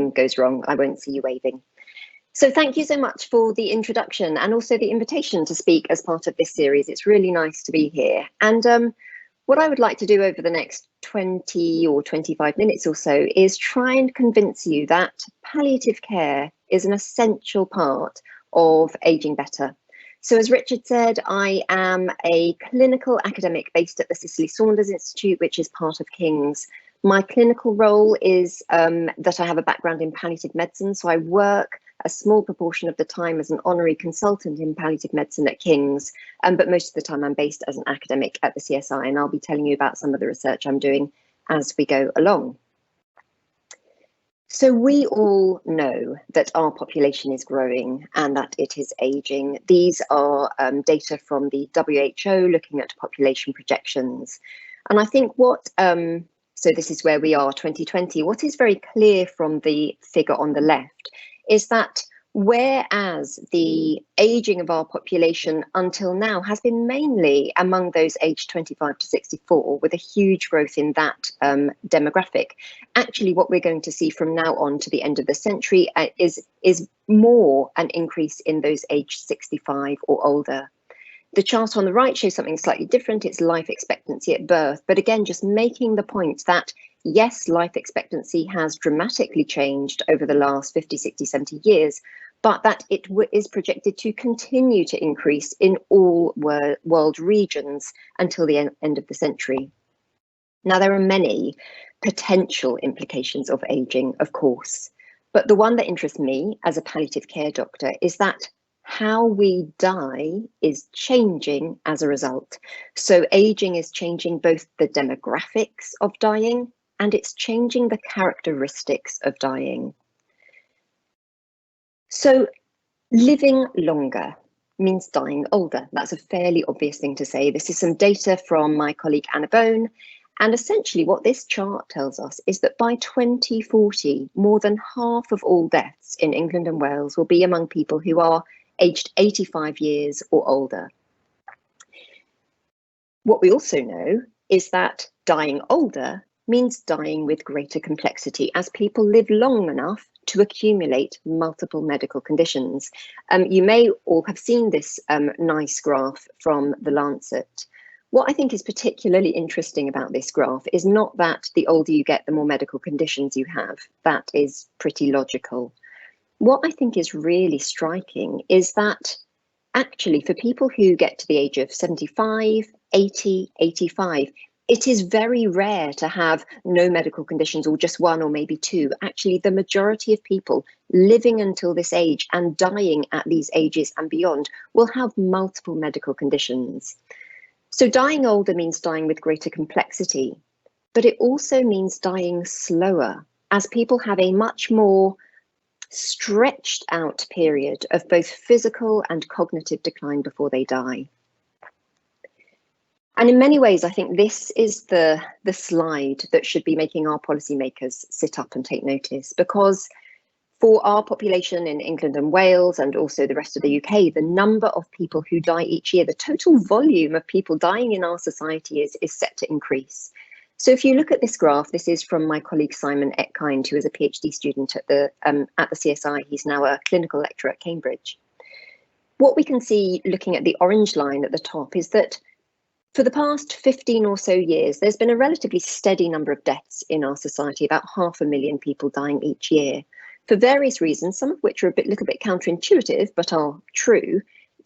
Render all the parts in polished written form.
something goes wrong, I won't see you waving. So thank you so much for the introduction and also the invitation to speak as part of this series. It's really nice to be here. And what I would like to do over the next 20 or 25 minutes or so is try and convince you that palliative care is an essential part of ageing better. So as Richard said, I am a clinical academic based at the Cicely Saunders Institute, which is part of King's. My clinical role is that I have a background in palliative medicine, so I work a small proportion of the time as an honorary consultant in palliative medicine at King's, but most of the time I'm based as an academic at the CSI, and I'll be telling you about some of the research I'm doing as we go along. So we all know that our population is growing and that it is ageing. These are data from the WHO looking at population projections. And I think what, so this is where we are, 2020, what is very clear from the figure on the left is that whereas the ageing of our population until now has been mainly among those aged 25 to 64, with a huge growth in that demographic, actually what we're going to see from now on to the end of the century is more an increase in those aged 65 or older. The chart on the right shows something slightly different. It's life expectancy at birth, but again, just making the point that yes, life expectancy has dramatically changed over the last 50, 60, 70 years, but that it is projected to continue to increase in all world regions until the end of the century. Now, there are many potential implications of ageing, of course, but the one that interests me as a palliative care doctor is that how we die is changing as a result. So ageing is changing both the demographics of dying and it's changing the characteristics of dying. So living longer means dying older. That's a fairly obvious thing to say. This is some data from my colleague Anna Bone. And essentially what this chart tells us is that by 2040, more than half of all deaths in England and Wales will be among people who are aged 85 years or older. What we also know is that dying older means dying with greater complexity as people live long enough to accumulate multiple medical conditions. You may all have seen this nice graph from The Lancet. What I think is particularly interesting about this graph is not that the older you get, the more medical conditions you have. That is pretty logical. What I think is really striking is that actually for people who get to the age of 75, 80, 85, it is very rare to have no medical conditions or just one or maybe two. Actually, the majority of people living until this age and dying at these ages and beyond will have multiple medical conditions. So dying older means dying with greater complexity, but it also means dying slower as people have a much more stretched out period of both physical and cognitive decline before they die. And in many ways, I think this is the slide that should be making our policymakers sit up and take notice, because for our population in England and Wales and also the rest of the UK, the number of people who die each year, the total volume of people dying in our society is set to increase. So if you look at this graph, this is from my colleague Simon Etkind, who is a PhD student at the CSI. He's now a clinical lecturer at Cambridge. What we can see looking at the orange line at the top is that for the past 15 or so years, there's been a relatively steady number of deaths in our society, about 500,000 people dying each year. For various reasons, some of which are a little bit counterintuitive, but are true,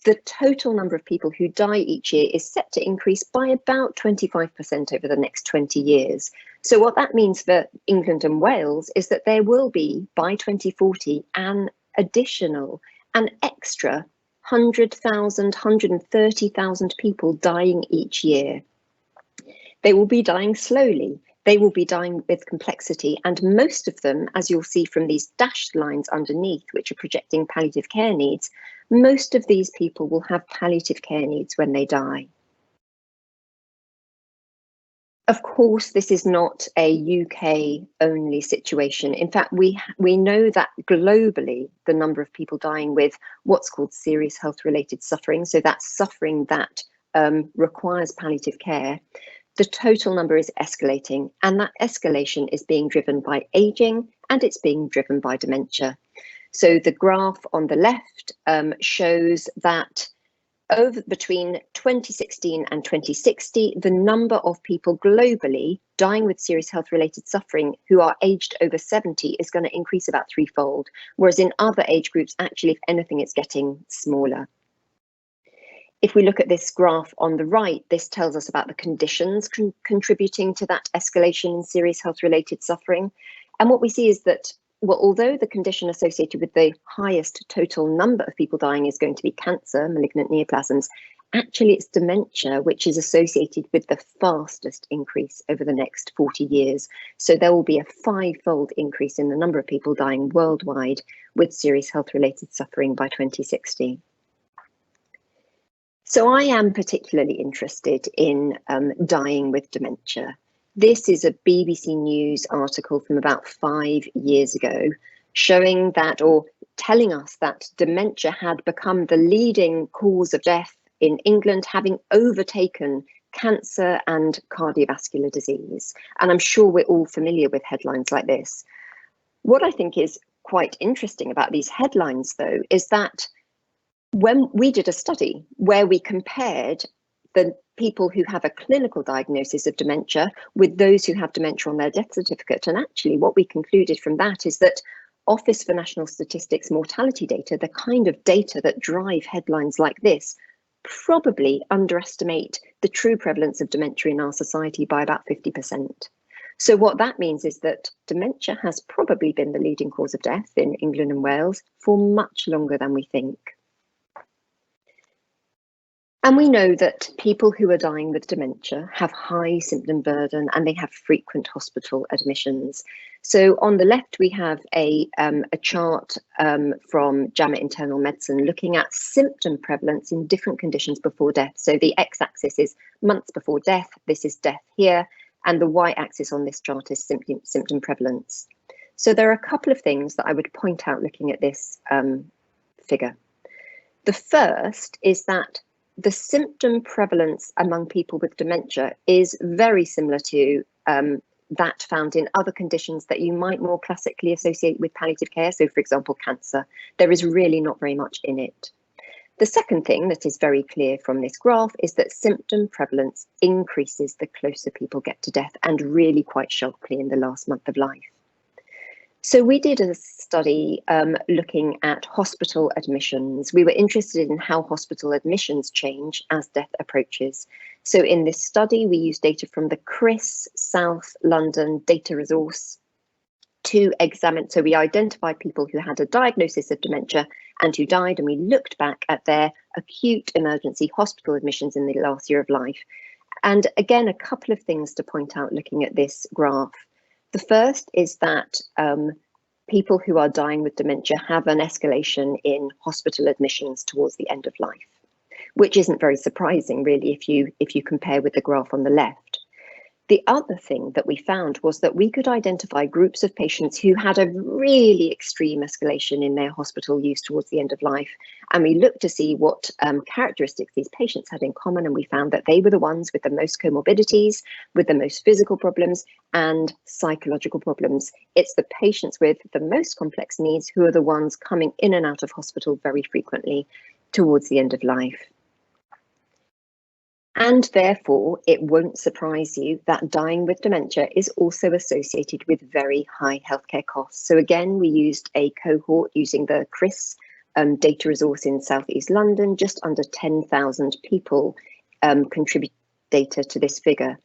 the total number of people who die each year is set to increase by about 25% over the next 20 years. So what that means for England and Wales is that there will be, by 2040, an extra 100,000, 130,000 people dying each year. They will be dying slowly. They will be dying with complexity, and most of them, as you'll see from these dashed lines underneath, which are projecting palliative care needs, most of these people will have palliative care needs when they die. Of course, this is not a UK only situation. In fact, we know that globally, the number of people dying with what's called serious health related suffering, so that's suffering that requires palliative care, the total number is escalating, and that escalation is being driven by aging and it's being driven by dementia. So the graph on the left shows that between 2016 and 2060, the number of people globally dying with serious health-related suffering who are aged over 70 is going to increase about threefold, whereas in other age groups, actually, if anything, it's getting smaller. If we look at this graph on the right, this tells us about the conditions contributing to that escalation in serious health-related suffering. And what we see is that, well, although the condition associated with the highest total number of people dying is going to be cancer, malignant neoplasms, actually it's dementia which is associated with the fastest increase over the next 40 years. So there will be a fivefold increase in the number of people dying worldwide with serious health-related suffering by 2060. So I am particularly interested in dying with dementia. This is a BBC News article from about 5 years ago, showing that, or telling us that dementia had become the leading cause of death in England, having overtaken cancer and cardiovascular disease. And I'm sure we're all familiar with headlines like this. What I think is quite interesting about these headlines, though, is that when we did a study where we compared the people who have a clinical diagnosis of dementia with those who have dementia on their death certificate, and actually what we concluded from that is that Office for National Statistics mortality data, the kind of data that drive headlines like this, probably underestimate the true prevalence of dementia in our society by about 50%. So what that means is that dementia has probably been the leading cause of death in England and Wales for much longer than we think. And we know that people who are dying with dementia have high symptom burden and they have frequent hospital admissions. So on the left, we have a chart from JAMA Internal Medicine looking at symptom prevalence in different conditions before death. So the x-axis is months before death, this is death here, and the y-axis on this chart is symptom prevalence. So there are a couple of things that I would point out looking at this figure. The first is that the symptom prevalence among people with dementia is very similar to that found in other conditions that you might more classically associate with palliative care. So, for example, cancer. There is really not very much in it. The second thing that is very clear from this graph is that symptom prevalence increases the closer people get to death, and really quite sharply in the last month of life. So we did a study looking at hospital admissions. We were interested in how hospital admissions change as death approaches. So in this study, we used data from the CRIS South London data resource to examine. So we identified people who had a diagnosis of dementia and who died, and we looked back at their acute emergency hospital admissions in the last year of life. And again, a couple of things to point out looking at this graph. The first is that people who are dying with dementia have an escalation in hospital admissions towards the end of life, which isn't very surprising, really, if you compare with the graph on the left. The other thing that we found was that we could identify groups of patients who had a really extreme escalation in their hospital use towards the end of life. And we looked to see what characteristics these patients had in common. And we found that they were the ones with the most comorbidities, with the most physical problems and psychological problems. It's the patients with the most complex needs who are the ones coming in and out of hospital very frequently towards the end of life. And therefore, it won't surprise you that dying with dementia is also associated with very high healthcare costs. So again, we used a cohort using the CRIS data resource in Southeast London. Just under 10,000 people contribute data to this figure.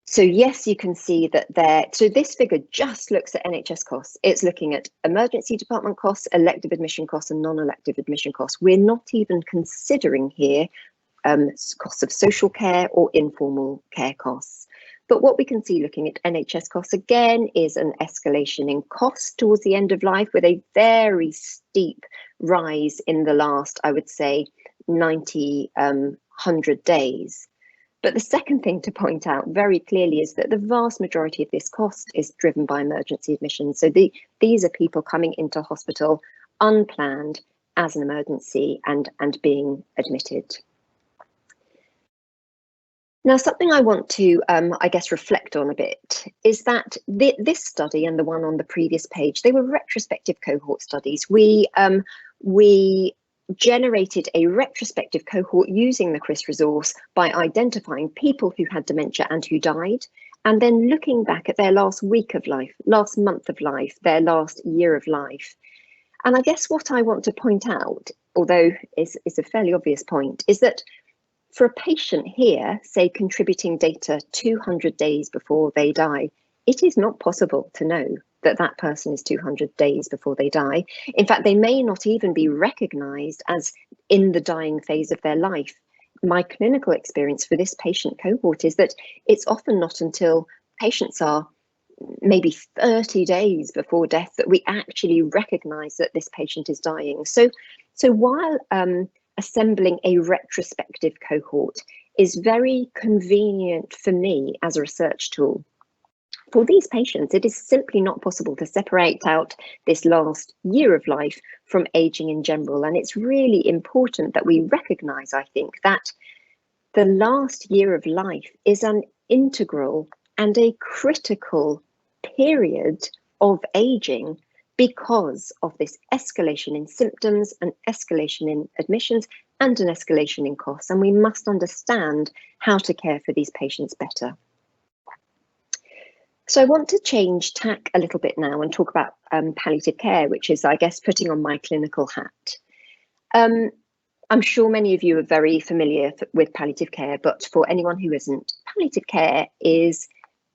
So yes, you can see that there. So this figure just looks at NHS costs. It's looking at emergency department costs, elective admission costs, and non-elective admission costs. We're not even considering here costs of social care or informal care costs. But what we can see looking at NHS costs again is an escalation in costs towards the end of life, with a very steep rise in the last, I would say, 90, 100 days. But the second thing to point out very clearly is that the vast majority of this cost is driven by emergency admissions. So these are people coming into hospital unplanned as an emergency and being admitted. Now, something I want to, I guess, reflect on a bit is that this study and the one on the previous page, they were retrospective cohort studies. We generated a retrospective cohort using the CRIS resource by identifying people who had dementia and who died, and then looking back at their last week of life, last month of life, their last year of life. And I guess what I want to point out, although it's a fairly obvious point, is that for a patient here, say contributing data 200 days before they die, it is not possible to know that that person is 200 days before they die. In fact, they may not even be recognised as in the dying phase of their life. My clinical experience for this patient cohort is that it's often not until patients are maybe 30 days before death that we actually recognise that this patient is dying. So while assembling a retrospective cohort is very convenient for me as a research tool, for these patients, it is simply not possible to separate out this last year of life from aging in general. And it's really important that we recognise, I think, that the last year of life is an integral and a critical period of aging because of this escalation in symptoms, an escalation in admissions, and an escalation in costs. And we must understand how to care for these patients better. So I want to change tack a little bit now and talk about palliative care, which is, I guess, putting on my clinical hat. I'm sure many of you are very familiar with palliative care, but for anyone who isn't, palliative care is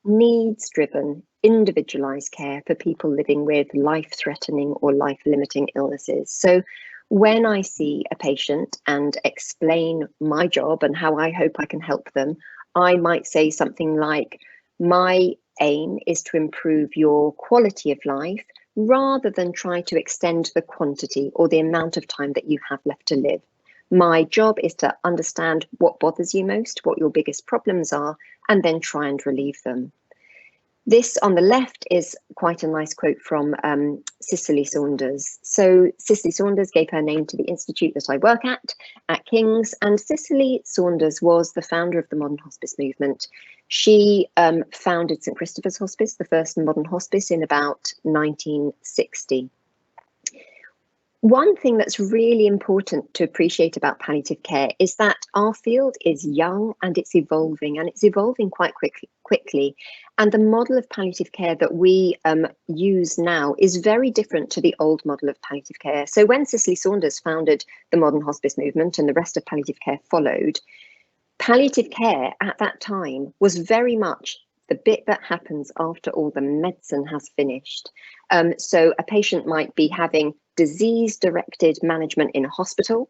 needs-driven, individualised care for people living with life-threatening or life-limiting illnesses. So when I see a patient and explain my job and how I hope I can help them, I might say something like, my aim is to improve your quality of life rather than try to extend the quantity or the amount of time that you have left to live. My job is to understand what bothers you most, what your biggest problems are, and then try and relieve them. This on the left is quite a nice quote from Cicely Saunders. So Cicely Saunders gave her name to the institute that I work at King's, and Cicely Saunders was the founder of the modern hospice movement. She founded St Christopher's Hospice, the first modern hospice, in about 1960. One thing that's really important to appreciate about palliative care is that our field is young and it's evolving quite quickly. And the model of palliative care that we use now is very different to the old model of palliative care. So when Cicely Saunders founded the modern hospice movement and the rest of palliative care followed, palliative care at that time was very much the bit that happens after all the medicine has finished. So a patient might be having disease-directed management in a hospital,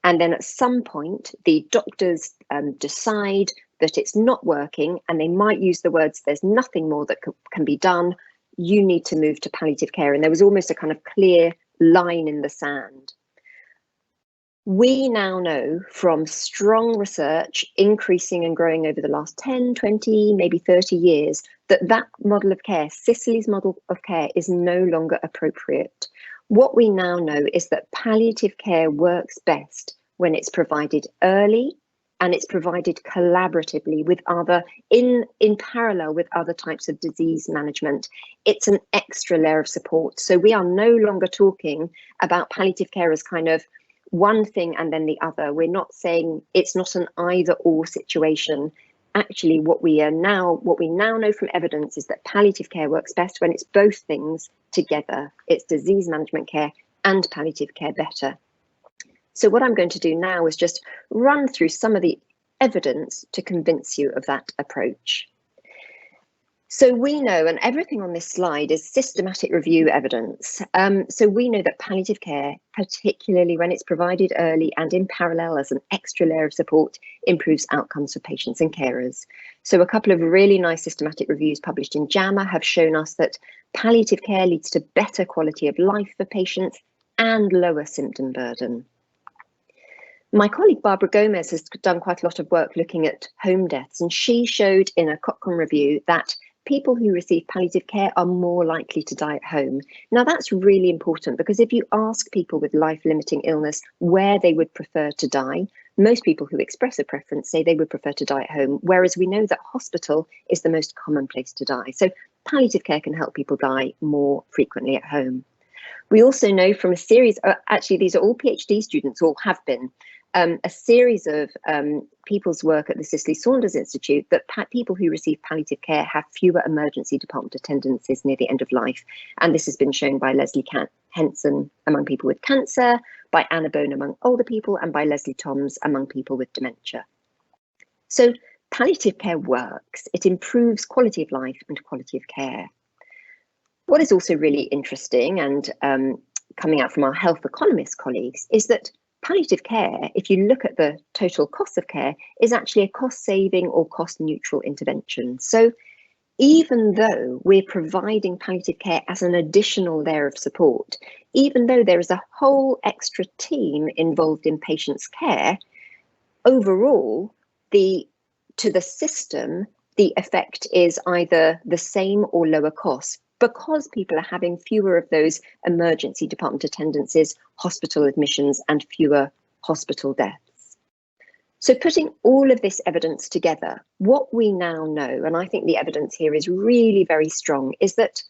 and then at some point the doctors decide that it's not working, and they might use the words, there's nothing more that can be done, you need to move to palliative care. And there was almost a kind of clear line in the sand. We now know from strong research, increasing and growing over the last 10, 20, maybe 30 years, that that model of care, Cicely's model of care, is no longer appropriate. What we now know is that palliative care works best when it's provided early and it's provided collaboratively with other, in parallel with other types of disease management. It's an extra layer of support. So we are no longer talking about palliative care as kind of one thing and then the other. We're not saying it's not an either or situation. Actually, what we now know from evidence is that palliative care works best when it's both things together. It's disease management care and palliative care better. So what I'm going to do now is just run through some of the evidence to convince you of that approach. So we know, and everything on this slide is systematic review evidence. So we know that palliative care, particularly when it's provided early and in parallel as an extra layer of support, improves outcomes for patients and carers. So a couple of really nice systematic reviews published in JAMA have shown us that palliative care leads to better quality of life for patients and lower symptom burden. My colleague Barbara Gomez has done quite a lot of work looking at home deaths, and she showed in a Cochrane review that people who receive palliative care are more likely to die at home. Now that's really important, because if you ask people with life-limiting illness where they would prefer to die, Most people who express a preference say they would prefer to die at home, whereas we know that hospital is the most common place to die. So palliative care can help people die more frequently at home. We also know from a series, actually these are all PhD students, or have been, a series of people's work at the Cicely Saunders Institute, that people who receive palliative care have fewer emergency department attendances near the end of life. And this has been shown by Leslie Henson among people with cancer, by Anna Bone among older people, and by Leslie Toms among people with dementia. So palliative care works. It improves quality of life and quality of care. What is also really interesting, and coming out from our health economist colleagues, is that palliative care, if you look at the total cost of care, is actually a cost saving or cost neutral intervention. So even though we're providing palliative care as an additional layer of support, even though there is a whole extra team involved in patients' care, overall, to the system, the effect is either the same or lower cost, because people are having fewer of those emergency department attendances, hospital admissions, and fewer hospital deaths. So putting all of this evidence together, what we now know, and I think the evidence here is really very strong, is that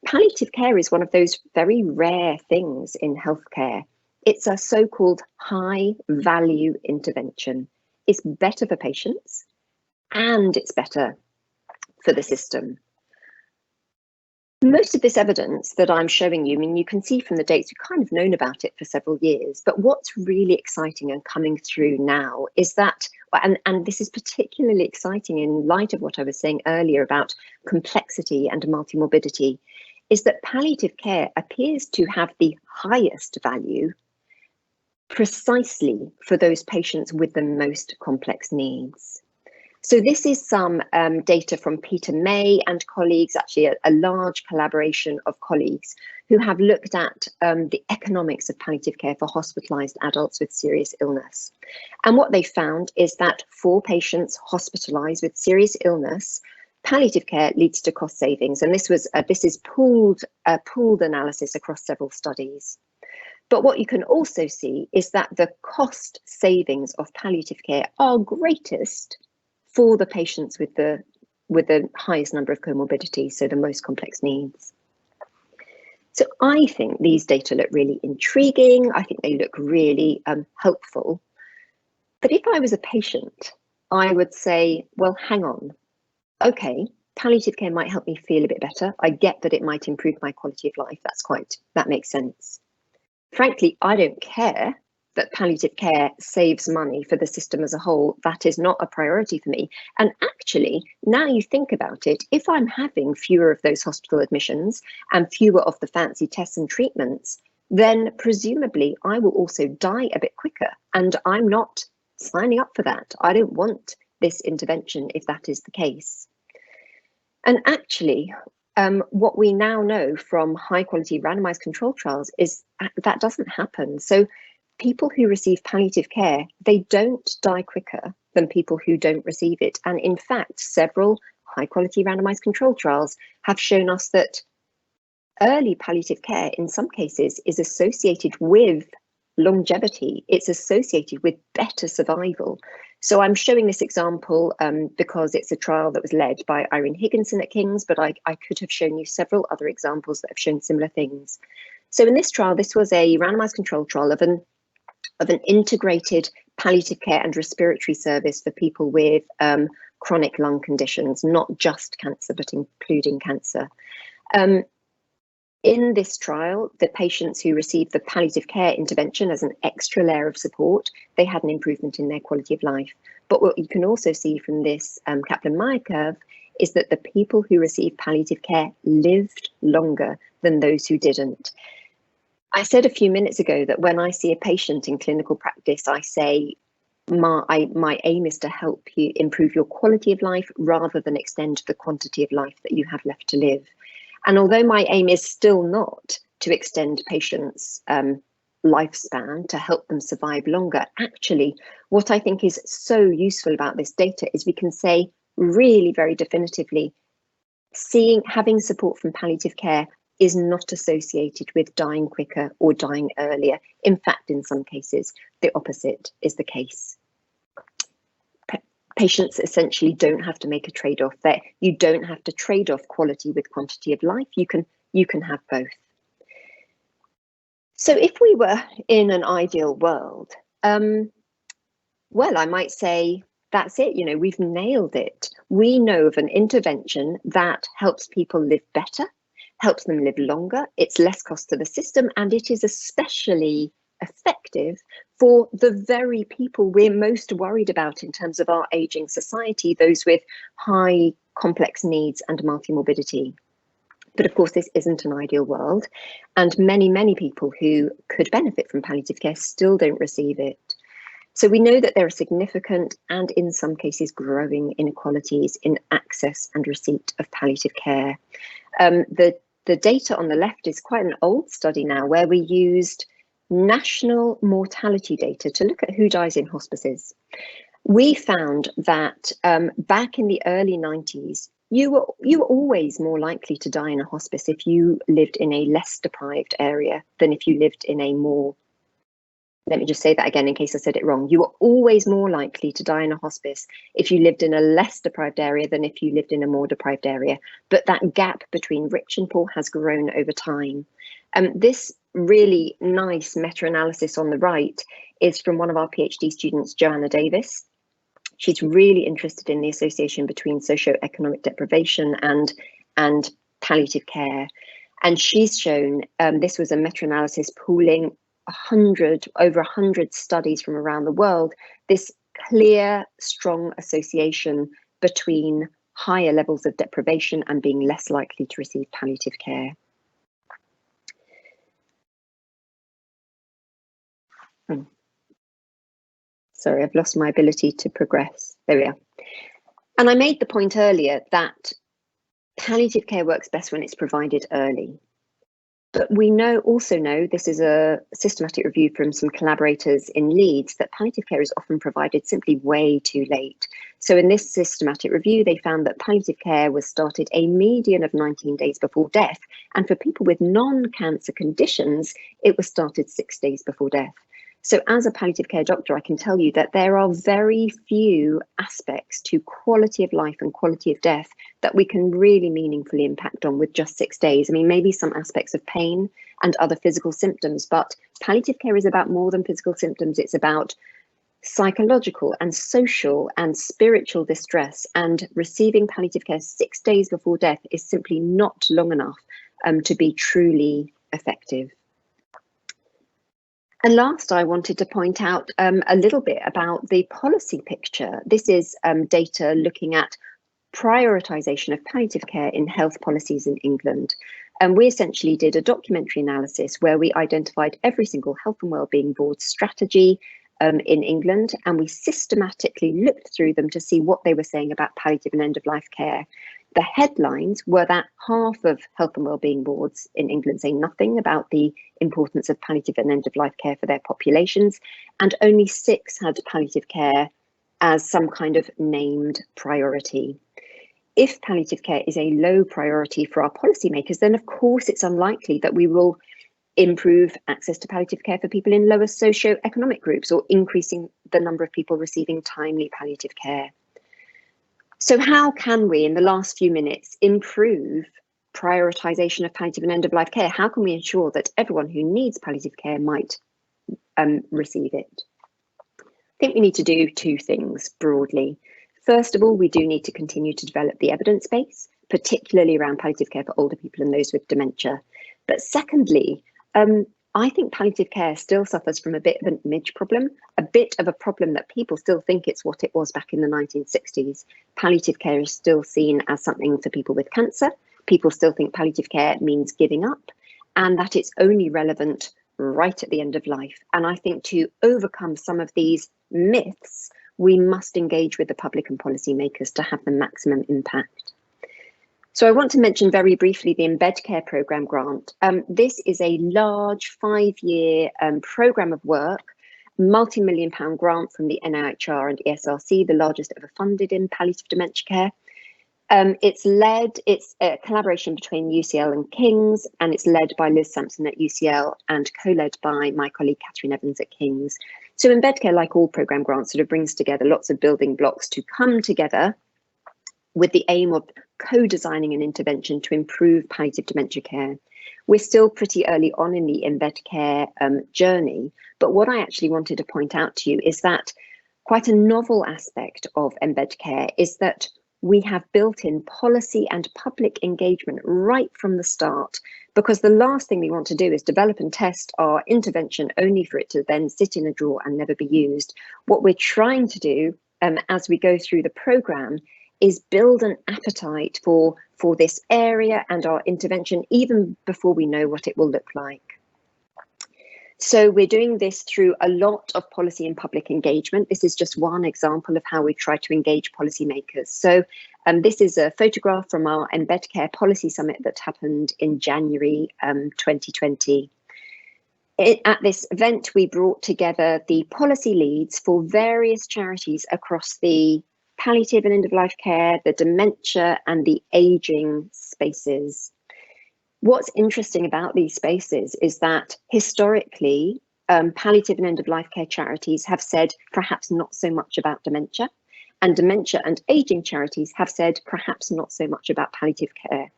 palliative care is one of those very rare things in healthcare. It's a so-called high value intervention. It's better for patients and it's better for the system. Most of this evidence that I'm showing you, I mean, you can see from the dates, we've kind of known about it for several years, but what's really exciting and coming through now is that, and this is particularly exciting in light of what I was saying earlier about complexity and multimorbidity, is that palliative care appears to have the highest value precisely for those patients with the most complex needs. So this is some data from Peter May and colleagues, actually a large collaboration of colleagues who have looked at the economics of palliative care for hospitalised adults with serious illness. And what they found is that for patients hospitalised with serious illness, palliative care leads to cost savings. And this is pooled analysis across several studies. But what you can also see is that the cost savings of palliative care are greatest for the patients with the highest number of comorbidities, so the most complex needs. So I think these data look really intriguing. I think they look really helpful. But if I was a patient, I would say, well, hang on. Okay, palliative care might help me feel a bit better. I get that it might improve my quality of life. That makes sense. Frankly, I don't care that palliative care saves money for the system as a whole. That is not a priority for me. And actually, now you think about it, if I'm having fewer of those hospital admissions and fewer of the fancy tests and treatments, then presumably I will also die a bit quicker. And I'm not signing up for that. I don't want this intervention if that is the case. And actually, what we now know from high quality randomized control trials is that doesn't happen. So people who receive palliative care, they don't die quicker than people who don't receive it. And in fact, several high quality randomized control trials have shown us that early palliative care in some cases is associated with longevity. It's associated with better survival. So I'm showing this example because it's a trial that was led by Irene Higginson at King's, but I could have shown you several other examples that have shown similar things. So in this trial, this was a randomized control trial of an integrated palliative care and respiratory service for people with chronic lung conditions, not just cancer, but including cancer. In this trial, the patients who received the palliative care intervention as an extra layer of support, they had an improvement in their quality of life. But what you can also see from this Kaplan-Meier curve is that the people who received palliative care lived longer than those who didn't. I said a few minutes ago that when I see a patient in clinical practice, I say, my aim is to help you improve your quality of life rather than extend the quantity of life that you have left to live. And although my aim is still not to extend patients' lifespan to help them survive longer, actually, what I think is so useful about this data is we can say really very definitively, having support from palliative care is not associated with dying quicker or dying earlier. In fact, in some cases, the opposite is the case. Patients essentially don't have to make a trade-off there. You don't have to trade off quality with quantity of life. You can have both. So if we were in an ideal world, well, I might say, that's it, you know, we've nailed it. We know of an intervention that helps people live better, helps them live longer, it's less cost to the system, and it is especially effective for the very people we're most worried about in terms of our aging society, those with high complex needs and multimorbidity. But of course, this isn't an ideal world, and many people who could benefit from palliative care still don't receive it. So we know that there are significant and in some cases growing inequalities in access and receipt of palliative care. The data on the left is quite an old study now, where we used national mortality data to look at who dies in hospices. We found that back in the early 90s, you were always more likely to die in a hospice if you lived in a less deprived area than if you lived in a more, let me just say that again in case I said it wrong. You were always more likely to die in a hospice if you lived in a less deprived area than if you lived in a more deprived area. But that gap between rich and poor has grown over time. This really nice meta-analysis on the right is from one of our PhD students, Joanna Davis. She's really interested in the association between socioeconomic deprivation and palliative care. And she's shown, this was a meta-analysis pooling over 100 studies from around the world, this clear, strong association between higher levels of deprivation and being less likely to receive palliative care. Sorry, I've lost my ability to progress. There we are. And I made the point earlier that palliative care works best when it's provided early. But we also know, this is a systematic review from some collaborators in Leeds, that palliative care is often provided simply way too late. So in this systematic review, they found that palliative care was started a median of 19 days before death. And for people with non-cancer conditions, it was started 6 days before death. So as a palliative care doctor, I can tell you that there are very few aspects to quality of life and quality of death that we can really meaningfully impact on with just 6 days. I mean, maybe some aspects of pain and other physical symptoms, but palliative care is about more than physical symptoms. It's about psychological and social and spiritual distress, and receiving palliative care 6 days before death is simply not long enough to be truly effective. And last, I wanted to point out a little bit about the policy picture. This is data looking at prioritisation of palliative care in health policies in England. And we essentially did a documentary analysis where we identified every single health and wellbeing board strategy in England, and we systematically looked through them to see what they were saying about palliative and end-of-life care. The headlines were that half of health and wellbeing boards in England say nothing about the importance of palliative and end-of-life care for their populations, and only 6 had palliative care as some kind of named priority. If palliative care is a low priority for our policymakers, then of course it's unlikely that we will improve access to palliative care for people in lower socioeconomic groups or increasing the number of people receiving timely palliative care. So how can we, in the last few minutes, improve prioritisation of palliative and end-of-life care? How can we ensure that everyone who needs palliative care might receive it? I think we need to do 2 things broadly. First of all, we do need to continue to develop the evidence base, particularly around palliative care for older people and those with dementia. But secondly, I think palliative care still suffers from a bit of an image problem, a bit of a problem that people still think it's what it was back in the 1960s. Palliative care is still seen as something for people with cancer. People still think palliative care means giving up, and that it's only relevant right at the end of life. And I think to overcome some of these myths, we must engage with the public and policymakers to have the maximum impact. So I want to mention very briefly the Embed Care Programme grant. This is a large 5-year programme of work, multi-million-pound grant from the NIHR and ESRC, the largest ever funded in palliative dementia care. It's a collaboration between UCL and King's, and it's led by Liz Sampson at UCL and co-led by my colleague Katherine Evans at King's. So Embed Care, like all programme grants, sort of brings together lots of building blocks to come together with the aim of co-designing an intervention to improve palliative dementia care. We're still pretty early on in the Embed Care journey, but what I actually wanted to point out to you is that quite a novel aspect of Embed Care is that we have built in policy and public engagement right from the start, because the last thing we want to do is develop and test our intervention only for it to then sit in a drawer and never be used. What we're trying to do as we go through the programme is build an appetite for this area and our intervention even before we know what it will look like. So we're doing this through a lot of policy and public engagement. This is just one example of how we try to engage policymakers. So this is a photograph from our Embed Care Policy Summit that happened in January 2020. At this event, we brought together the policy leads for various charities across the palliative and end-of-life care, the dementia and the ageing spaces. What's interesting about these spaces is that historically, palliative and end-of-life care charities have said perhaps not so much about dementia, and dementia and ageing charities have said perhaps not so much about palliative care.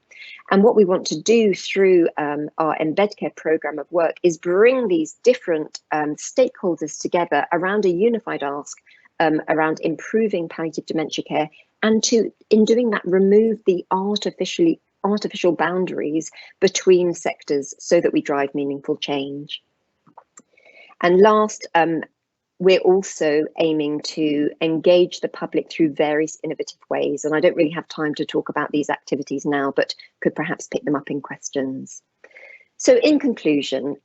And what we want to do through our Embed Care programme of work is bring these different stakeholders together around a unified ask around improving palliative dementia care, and to, in doing that, remove the artificial boundaries between sectors so that we drive meaningful change. And last, we're also aiming to engage the public through various innovative ways. And I don't really have time to talk about these activities now, but could perhaps pick them up in questions. So in conclusion,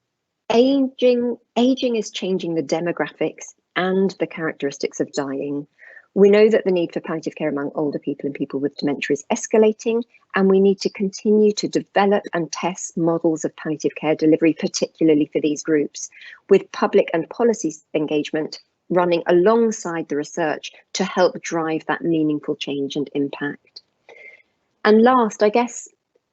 aging is changing the demographics and the characteristics of dying. We know that the need for palliative care among older people and people with dementia is escalating, and we need to continue to develop and test models of palliative care delivery, particularly for these groups, with public and policy engagement running alongside the research to help drive that meaningful change and impact. And last, I guess,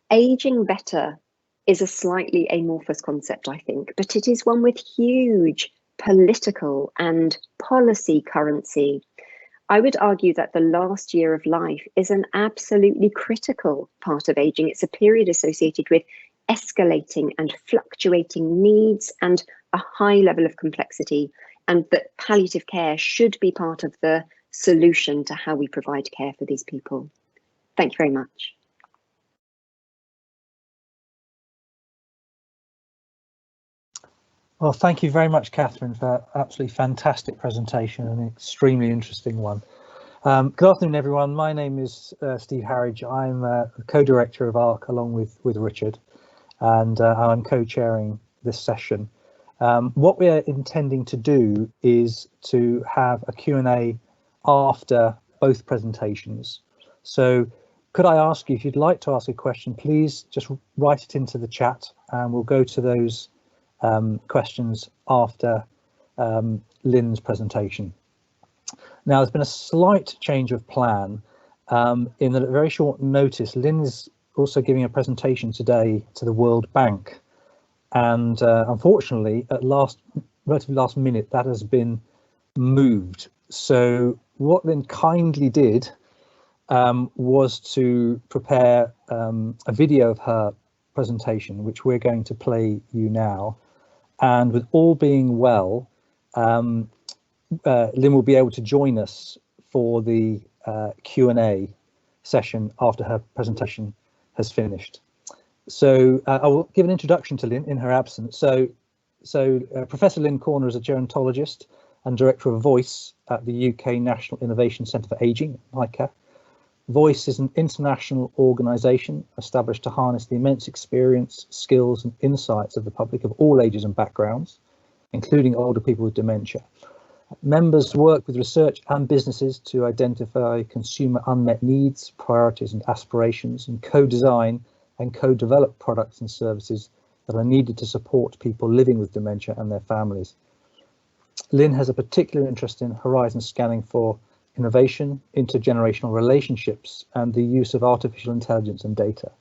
aging better is a slightly amorphous concept, I think, but it is one with huge political and policy currency. I would argue that the last year of life is an absolutely critical part of aging. It's a period associated with escalating and fluctuating needs and a high level of complexity, and that palliative care should be part of the solution to how we provide care for these people. Thank you very much. Well, thank you very much, Katherine, for that absolutely fantastic presentation, and an extremely interesting one. Good afternoon, everyone. My name is Steve Harridge. I'm the co-director of ARK along with Richard, and I'm co-chairing this session. What we're intending to do is to have a Q&A after both presentations. So could I ask you, if you'd like to ask a question, please just write it into the chat, and we'll go to those questions after Lynne's presentation. Now, there's been a slight change of plan in that at very short notice, Lynne is also giving a presentation today to the World Bank, and unfortunately, at relatively last minute, that has been moved. So what Lynne kindly did was to prepare a video of her presentation, which we're going to play you now. And with all being well, Lynne will be able to join us for the Q&A session after her presentation has finished. So I will give an introduction to Lynne in her absence. So Professor Lynne Corner is a gerontologist and director of Voice at the UK National Innovation Centre for Ageing, NICA. Voice is an international organisation established to harness the immense experience, skills and insights of the public of all ages and backgrounds, including older people with dementia. Members work with research and businesses to identify consumer unmet needs, priorities and aspirations, and co-design and co-develop products and services that are needed to support people living with dementia and their families. Lynne has a particular interest in horizon scanning for innovation, intergenerational relationships, and the use of artificial intelligence and data.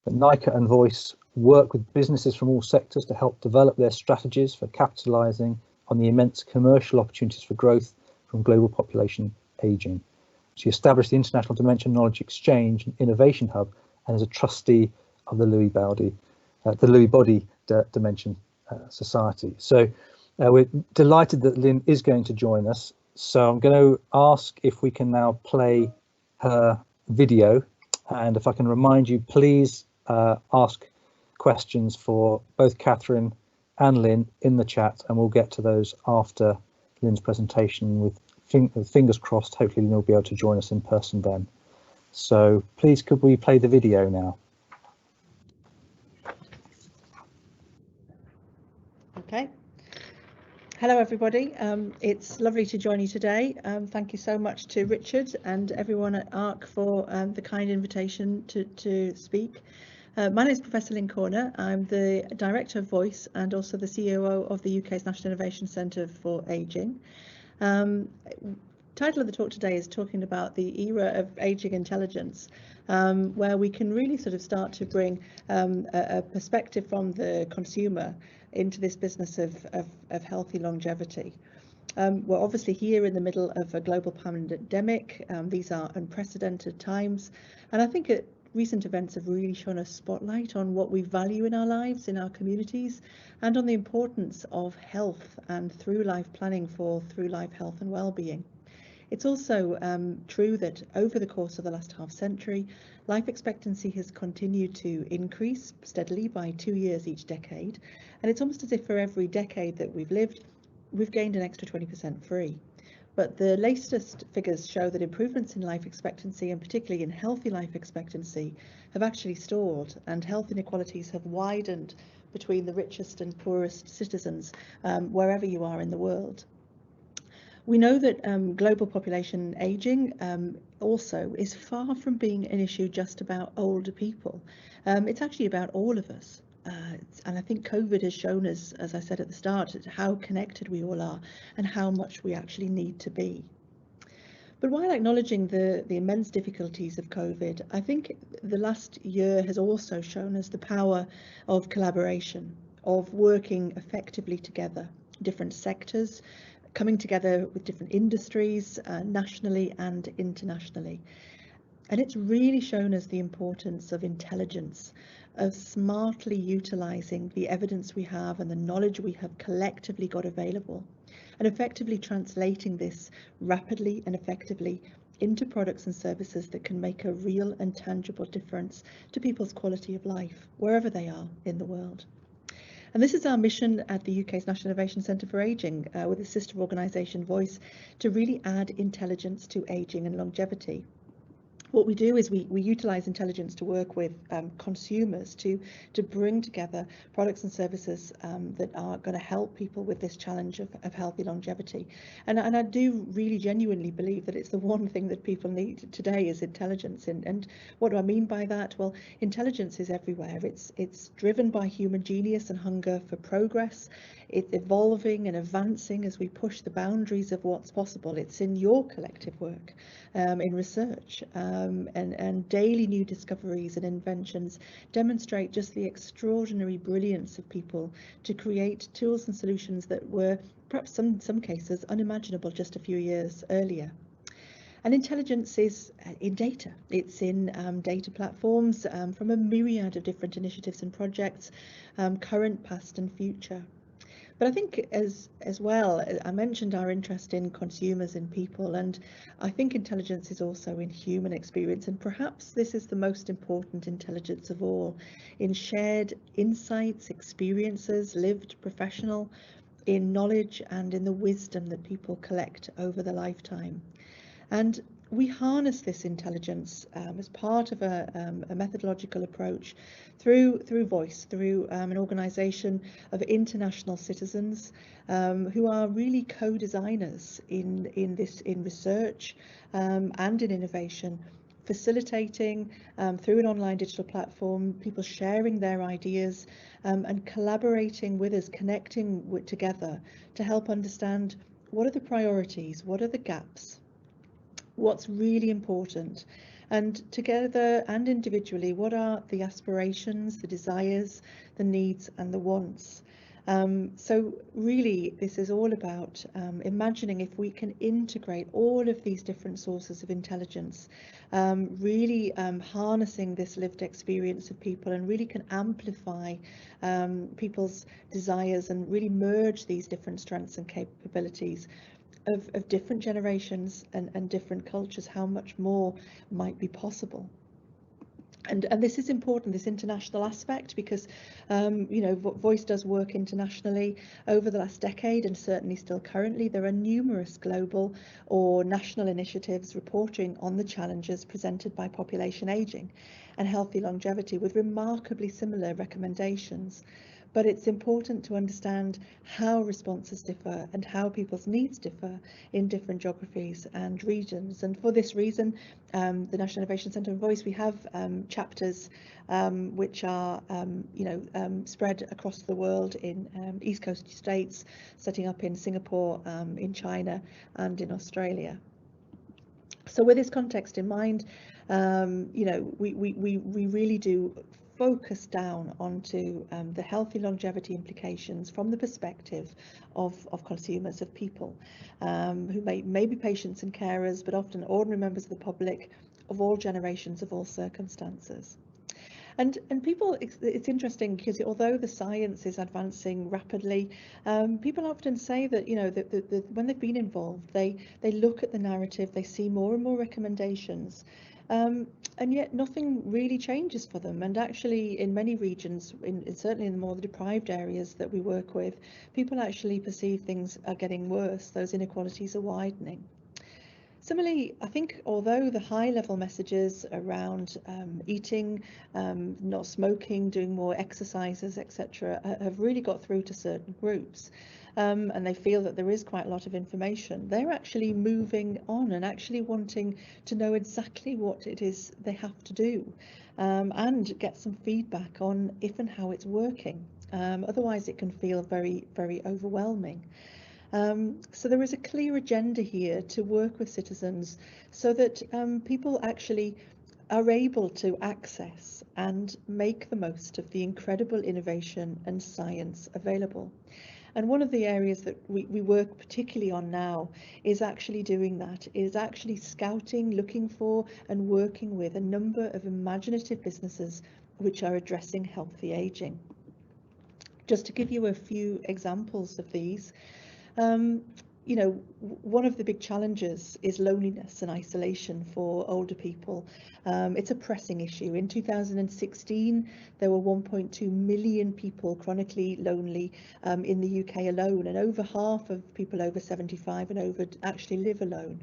But NICA and Voice work with businesses from all sectors to help develop their strategies for capitalising on the immense commercial opportunities for growth from global population ageing. She established the International Dementia Knowledge Exchange and Innovation Hub, and is a trustee of the Lewy Body Dementia Society. So we're delighted that Lynne is going to join us. So I'm going to ask if we can now play her video, and if I can remind you, please ask questions for both Katherine and Lynne in the chat, and we'll get to those after Lynne's presentation. With fingers crossed, hopefully Lynne will be able to join us in person then. So please, could we play the video now? Okay. Hello everybody, it's lovely to join you today. Thank you so much to Richard and everyone at ARK for the kind invitation to speak. My name is Professor Lynne Corner. I'm the Director of Voice and also the COO of the UK's National Innovation Centre for Ageing. Title of the talk today is talking about the era of ageing intelligence, where we can really sort of start to bring a perspective from the consumer into this business of healthy longevity. We're obviously here in the middle of a global pandemic. These are unprecedented times, and I think recent events have really shone a spotlight on what we value in our lives, in our communities, and on the importance of health and through life planning for through life health and well-being. It's also true that over the course of the last half century, life expectancy has continued to increase steadily by 2 years each decade. And it's almost as if for every decade that we've lived, we've gained an extra 20% free. But the latest figures show that improvements in life expectancy, and particularly in healthy life expectancy, have actually stalled, and health inequalities have widened between the richest and poorest citizens wherever you are in the world. We know that global population ageing also is far from being an issue just about older people. It's actually about all of us. And I think COVID has shown us, as I said at the start, how connected we all are and how much we actually need to be. But while acknowledging the immense difficulties of COVID, I think the last year has also shown us the power of collaboration, of working effectively together, different sectors, coming together with different industries, nationally and internationally. And it's really shown us the importance of intelligence, of smartly utilising the evidence we have and the knowledge we have collectively got available, and effectively translating this rapidly and effectively into products and services that can make a real and tangible difference to people's quality of life, wherever they are in the world. And this is our mission at the UK's National Innovation Centre for Ageing, with a sister organisation, Voice, to really add intelligence to ageing and longevity. What we do is we utilise intelligence to work with consumers to bring together products and services that are going to help people with this challenge of healthy longevity. And I do really genuinely believe that it's the one thing that people need today is intelligence. And what do I mean by that? Well, intelligence is everywhere. It's driven by human genius and hunger for progress. It's evolving and advancing as we push the boundaries of what's possible. It's in your collective work, in research. And daily new discoveries and inventions demonstrate just the extraordinary brilliance of people to create tools and solutions that were perhaps in some cases unimaginable just a few years earlier. And intelligence is in data. It's in data platforms from a myriad of different initiatives and projects, current, past and future. But I think as well, I mentioned our interest in consumers and people, and I think intelligence is also in human experience, and perhaps this is the most important intelligence of all, in shared insights, experiences, lived, professional, in knowledge and in the wisdom that people collect over their lifetime. And we harness this intelligence as part of a methodological approach through Voice, through an organisation of international citizens who are really co-designers in research and in innovation, facilitating through an online digital platform, people sharing their ideas and collaborating with us, connecting together to help understand what are the priorities, what are the gaps, what's really important, and together and individually, what are the aspirations, the desires, the needs and the wants. So really this is all about imagining if we can integrate all of these different sources of intelligence, really harnessing this lived experience of people, and really can amplify people's desires and really merge these different strengths and capabilities of different generations and different cultures, how much more might be possible. And this is important, this international aspect, because you know, Voice does work internationally. Over the last decade, and certainly still currently, there are numerous global or national initiatives reporting on the challenges presented by population ageing and healthy longevity, with remarkably similar recommendations. But it's important to understand how responses differ and how people's needs differ in different geographies and regions. And for this reason, the National Innovation Centre and Voice, we have chapters which are spread across the world in East Coast states, setting up in Singapore, in China and in Australia. So with this context in mind, we really do focus down onto the healthy longevity implications from the perspective of consumers, of people who may be patients and carers, but often ordinary members of the public of all generations, of all circumstances. And people, it's interesting because although the science is advancing rapidly, people often say that, you know, that when they've been involved, they look at the narrative, they see more and more recommendations, and yet nothing really changes for them. And actually, in many regions, certainly in the more deprived areas that we work with, people actually perceive things are getting worse. Those inequalities are widening. Similarly, I think although the high-level messages around eating, not smoking, doing more exercises, etc., have really got through to certain groups, and they feel that there is quite a lot of information, they're actually moving on and actually wanting to know exactly what it is they have to do, and get some feedback on if and how it's working. Otherwise, it can feel very, very overwhelming. So there is a clear agenda here to work with citizens so that people actually are able to access and make the most of the incredible innovation and science available. And one of the areas that we work particularly on now is actually doing that, is actually scouting, looking for and working with a number of imaginative businesses which are addressing healthy aging. Just to give you a few examples of these, you know, one of the big challenges is loneliness and isolation for older people. It's a pressing issue. In 2016, there were 1.2 million people chronically lonely in the UK alone, and over half of people over 75 and over actually live alone.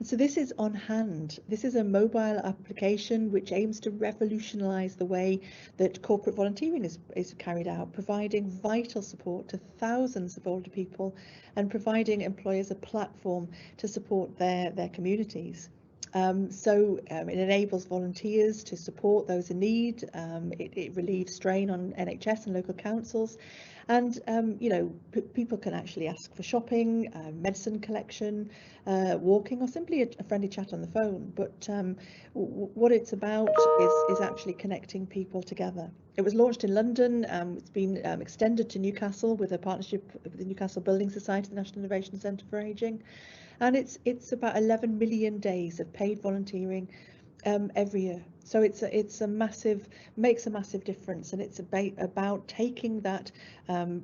And so this is on hand. This is a mobile application which aims to revolutionise the way that corporate volunteering is carried out, providing vital support to thousands of older people and providing employers a platform to support their communities. So it enables volunteers to support those in need. It relieves strain on NHS and local councils. And, you know, people can actually ask for shopping, medicine collection, walking, or simply a friendly chat on the phone. But what it's about is actually connecting people together. It was launched in London. It's been extended to Newcastle with a partnership with the Newcastle Building Society, the National Innovation Centre for Ageing. And it's about 11 million days of paid volunteering every year. So it's a massive, makes a massive difference, and it's about taking that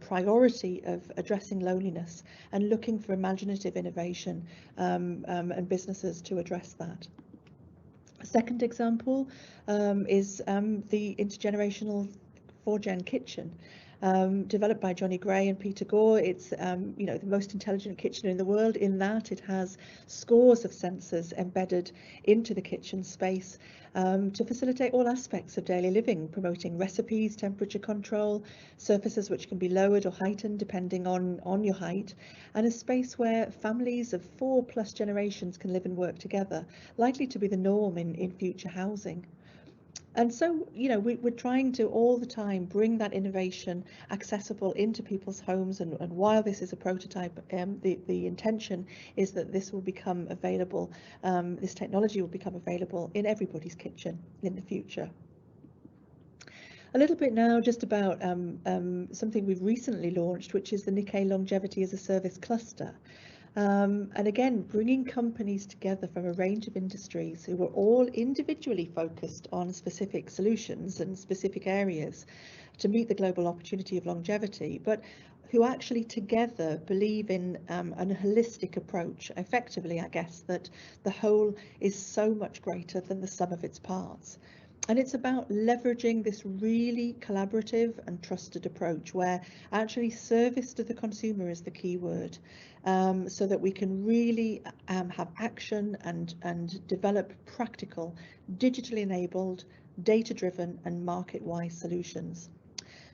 priority of addressing loneliness and looking for imaginative innovation and businesses to address that. A second example is the intergenerational 4Gen kitchen. Developed by Johnny Gray and Peter Gore. It's you know, the most intelligent kitchen in the world, in that it has scores of sensors embedded into the kitchen space to facilitate all aspects of daily living, promoting recipes, temperature control, surfaces which can be lowered or heightened depending on your height, and a space where families of 4+ generations can live and work together, likely to be the norm in future housing. And so, you know, we're trying to all the time bring that innovation accessible into people's homes. And while this is a prototype, the intention is that this will become available, this technology will become available in everybody's kitchen in the future. A little bit now just about something we've recently launched, which is the NICA Longevity as a Service Cluster. And again, bringing companies together from a range of industries who were all individually focused on specific solutions and specific areas to meet the global opportunity of longevity, but who actually together believe in a holistic approach. Effectively, I guess that the whole is so much greater than the sum of its parts. And it's about leveraging this really collaborative and trusted approach where actually service to the consumer is the key word, so that we can really have action and develop practical, digitally enabled, data-driven and market-wise solutions.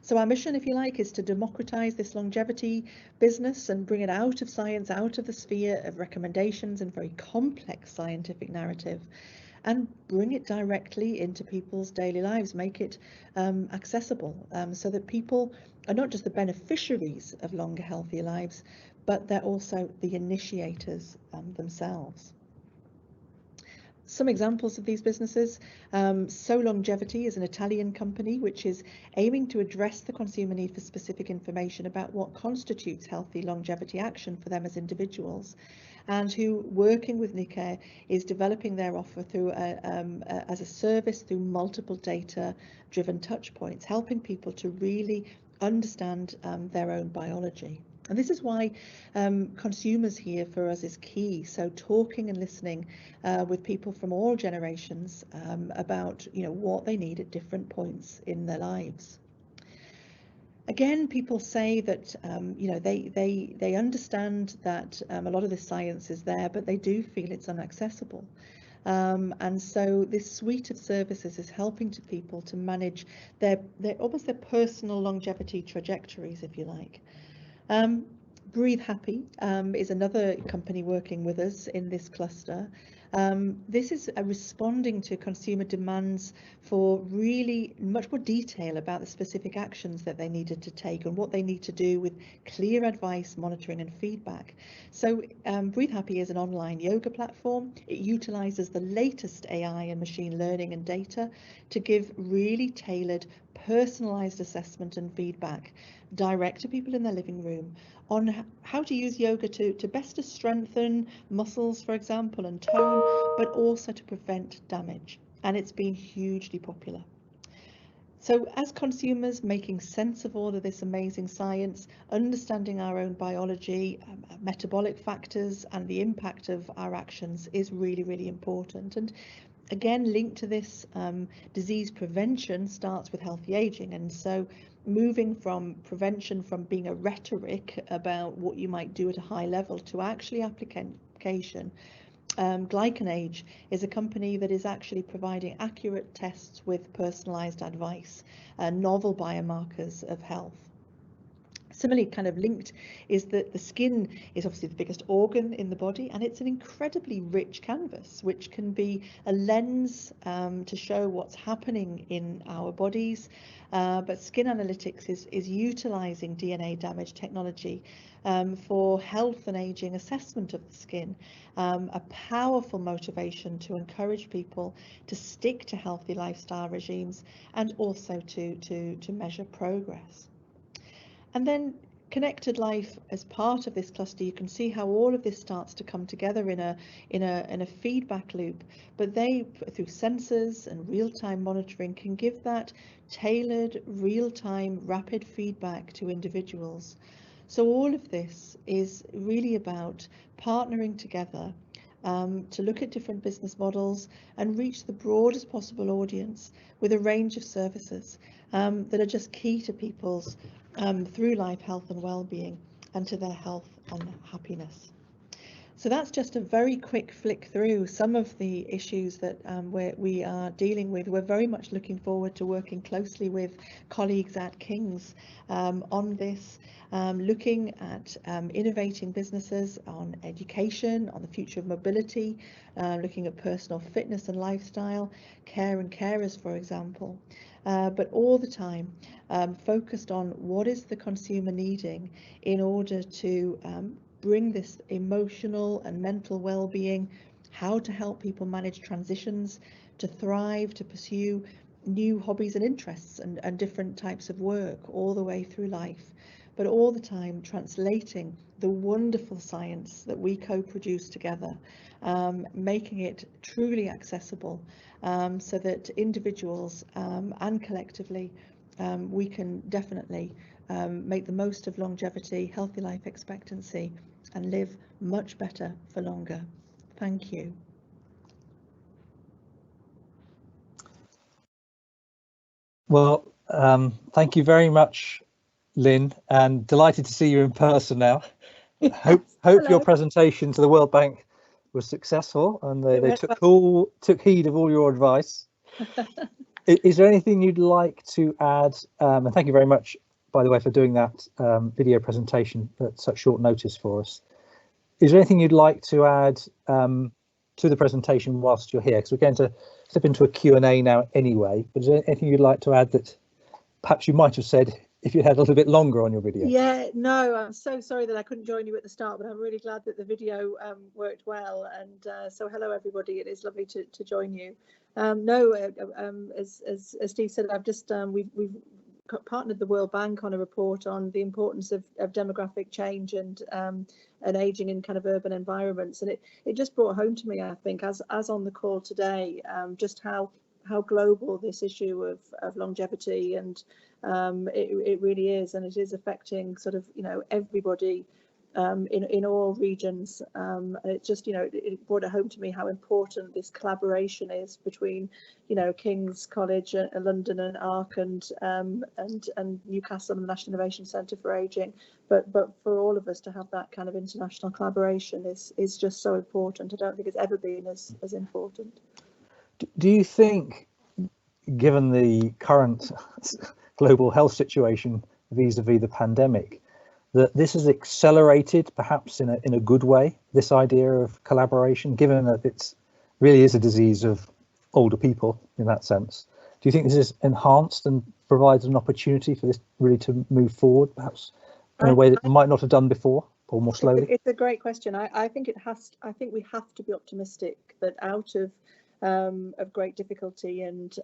So our mission, if you like, is to democratize this longevity business and bring it out of science, out of the sphere of recommendations and very complex scientific narrative, and bring it directly into people's daily lives, make it accessible, so that people are not just the beneficiaries of longer, healthier lives, but they're also the initiators themselves. Some examples of these businesses. So Longevity is an Italian company which is aiming to address the consumer need for specific information about what constitutes healthy longevity action for them as individuals, and who, working with NICA, is developing their offer through as a service through multiple data-driven touch points, helping people to really understand their own biology. And this is why consumers here for us is key. So talking and listening with people from all generations about, you know, what they need at different points in their lives. Again, people say that you know, they understand that a lot of this science is there, but they do feel it's inaccessible. And so this suite of services is helping to people to manage their almost their personal longevity trajectories, if you like. Breathe Happy is another company working with us in this cluster. This is responding to consumer demands for really much more detail about the specific actions that they needed to take and what they need to do with clear advice, monitoring and feedback. So Breathe Happy is an online yoga platform. It utilizes the latest AI and machine learning and data to give really tailored, personalized assessment and feedback direct to people in their living room on how to use yoga to best to strengthen muscles, for example, and tone, but also to prevent damage. And it's been hugely popular. So as consumers, making sense of all of this amazing science, understanding our own biology, metabolic factors and the impact of our actions is really, really important. And again, linked to this, disease prevention starts with healthy aging. And so moving from prevention from being a rhetoric about what you might do at a high level to actually application. GlycanAge is a company that is actually providing accurate tests with personalized advice, novel biomarkers of health. Similarly, kind of linked is that the skin is obviously the biggest organ in the body, and it's an incredibly rich canvas, which can be a lens to show what's happening in our bodies. But Skin Analytics is utilizing DNA damage technology for health and aging assessment of the skin, a powerful motivation to encourage people to stick to healthy lifestyle regimes and also to measure progress. And then Connected Life, as part of this cluster, you can see how all of this starts to come together in a feedback loop, but they, through sensors and real-time monitoring, can give that tailored, real-time, rapid feedback to individuals. So all of this is really about partnering together to look at different business models and reach the broadest possible audience with a range of services that are just key to people's through life health and well-being and to their health and happiness. So that's just a very quick flick through some of the issues that we are dealing with. We're very much looking forward to working closely with colleagues at King's on this, looking at innovating businesses on education, on the future of mobility, looking at personal fitness and lifestyle, care and carers, for example. But all the time focused on what is the consumer needing in order to bring this emotional and mental well-being, how to help people manage transitions, to thrive, to pursue new hobbies and interests and different types of work all the way through life, but all the time translating the wonderful science that we co-produce together, making it truly accessible, so that individuals and collectively we can definitely make the most of longevity, healthy life expectancy, and live much better for longer. Thank you. Well, thank you very much, Lynne, and delighted to see you in person now. Hope your presentation to the World Bank was successful, and they took heed of all your advice. Is there anything you'd like to add? And thank you very much, by the way, for doing that video presentation at such short notice for us. Is there anything you'd like to add to the presentation whilst you're here? Because we're going to step into a Q&A now anyway, but is there anything you'd like to add that perhaps you might have said if you had a little bit longer on your video? Yeah, no, I'm so sorry that I couldn't join you at the start, but I'm really glad that the video worked well. And so hello, everybody. It is lovely to join you. As Steve said, I've just we've partnered the World Bank on a report on the importance of demographic change and aging in kind of urban environments, and it just brought home to me, I think, as on the call today, just how global this issue of longevity and it really is, and it is affecting sort of everybody in all regions. It just it brought it home to me how important this collaboration is between King's College London and ARK and Newcastle and the National Innovation Centre for Ageing, but for all of us to have that kind of international collaboration is just so important. I don't think it's ever been as important. Do you think, given the current global health situation vis-a-vis the pandemic, that this has accelerated, perhaps in a good way, this idea of collaboration, given that it really is a disease of older people in that sense? Do you think this is enhanced and provides an opportunity for this really to move forward, perhaps in a way that it might not have done before, or more slowly? It's a great question. I think we have to be optimistic that out of great difficulty and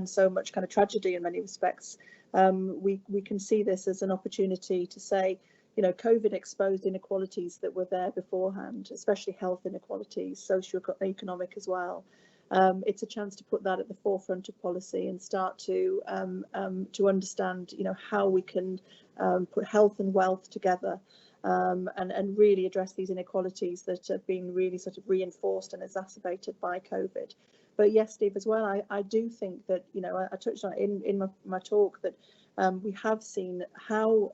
so much kind of tragedy in many respects, we can see this as an opportunity to say, COVID exposed inequalities that were there beforehand, especially health inequalities, socio-economic as well. It's a chance to put that at the forefront of policy and start to understand, how we can put health and wealth together. And really address these inequalities that have been really sort of reinforced and exacerbated by COVID. But yes, Steve, as well, I do think that, I touched on it in my talk, that we have seen how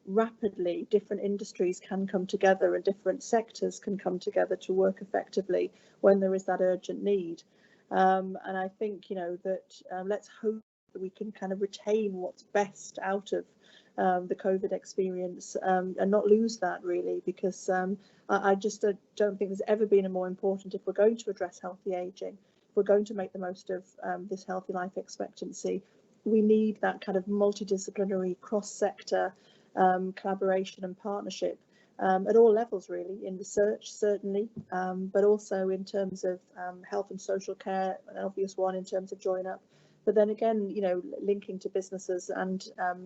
rapidly different industries can come together and different sectors can come together to work effectively when there is that urgent need. And I think, that let's hope that we can kind of retain what's best out of the COVID experience and not lose that, really, because I just don't think there's ever been a more important, if we're going to address healthy aging, if we're going to make the most of this healthy life expectancy, we need that kind of multidisciplinary, cross-sector collaboration and partnership at all levels, really, in research certainly, but also in terms of health and social care, an obvious one in terms of Join Up. But then again, linking to businesses and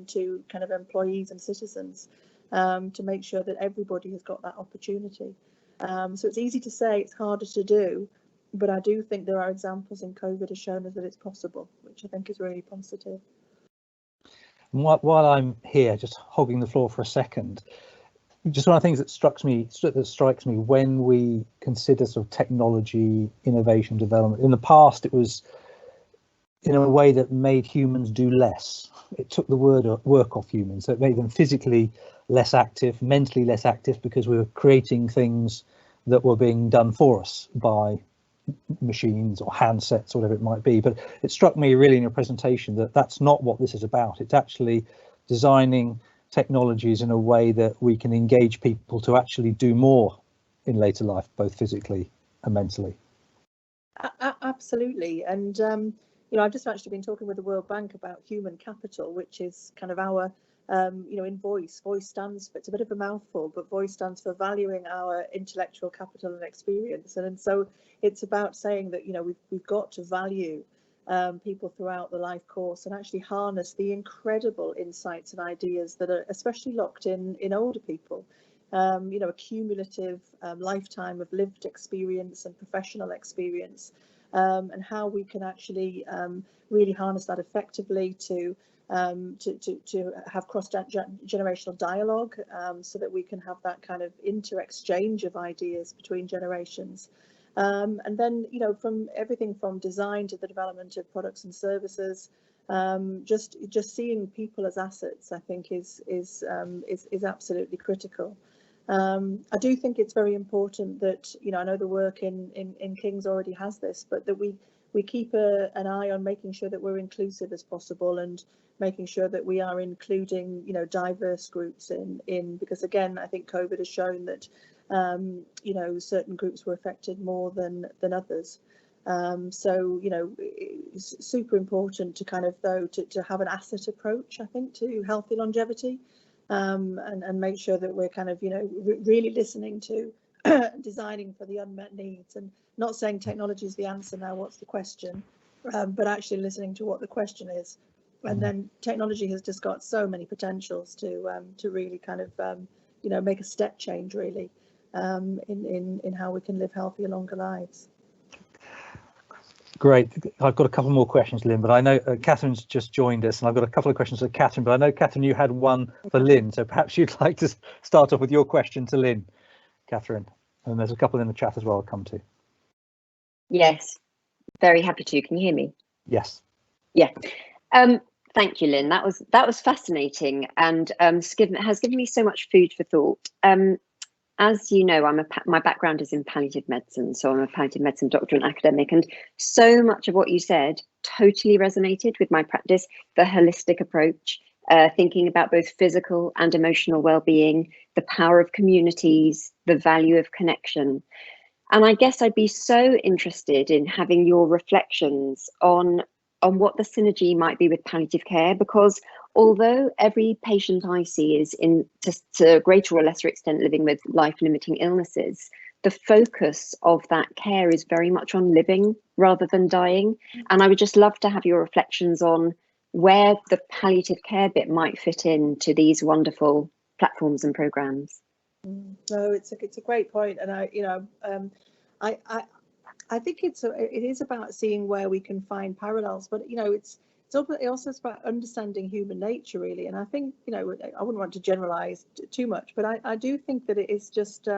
to kind of employees and citizens to make sure that everybody has got that opportunity. So it's easy to say, it's harder to do, but I do think there are examples in COVID has shown us that it's possible, which I think is really positive. While I'm here, just hogging the floor for a second, just one of the things that strikes me when we consider sort of technology, innovation, development. In the past, it was in a way that made humans do less. It took the work off humans, so it made them physically less active, mentally less active, because we were creating things that were being done for us by machines or handsets, whatever it might be. But it struck me really in your presentation that that's not what this is about. It's actually designing technologies in a way that we can engage people to actually do more in later life, both physically and mentally. Absolutely. And you know, I've just actually been talking with the World Bank about human capital, which is kind of our you know, in voice stands for, it's a bit of a mouthful, but voice stands for valuing our intellectual capital and experience. And so it's about saying that, you know, we've got to value people throughout the life course and actually harness the incredible insights and ideas that are especially locked in older people. You know, a cumulative lifetime of lived experience and professional experience, and how we can actually really harness that effectively to have cross-generational dialogue, so that we can have that kind of inter-exchange of ideas between generations. And then, you know, from everything from design to the development of products and services, just seeing people as assets, I think is absolutely critical. I do think it's very important that, you know, I know the work in King's already has this, but that we keep an eye on making sure that we're inclusive as possible, and making sure that we are including, you know, diverse groups in because again, I think COVID has shown that you know, certain groups were affected more than others. So, you know, it's super important to kind of, though, to have an asset approach, I think, to healthy longevity, and make sure that we're kind of, you know, really listening to designing for the unmet needs, and not saying technology is the answer now, what's the question, but actually listening to what the question is. And then technology has just got so many potentials to really kind of, you know, make a step change really in how we can live healthier, longer lives. Great. I've got a couple more questions, Lynne, but I know Katherine's just joined us, and I've got a couple of questions for Katherine, but I know, Katherine, you had one for Lynne, so perhaps you'd like to start off with your question to Lynne, Katherine, and there's a couple in the chat as well I'll come to. Yes, very happy to. Can you hear me? Yes. Yeah. Thank you, Lynne. That was fascinating, and has given me so much food for thought. As you know, my background is in palliative medicine, so I'm a palliative medicine doctor and academic, and so much of what you said totally resonated with my practice. The holistic approach, thinking about both physical and emotional well-being, the power of communities, the value of connection. And I guess I'd be so interested in having your reflections on what the synergy might be with palliative care, because although every patient I see is to a greater or lesser extent living with life-limiting illnesses, the focus of that care is very much on living rather than dying. And I would just love to have your reflections on where the palliative care bit might fit into these wonderful platforms and programs. No, it's a great point, and I think it is about seeing where we can find parallels, but you know, it's also about understanding human nature really. And I think, you know, I wouldn't want to generalize too much, but I do think that it is just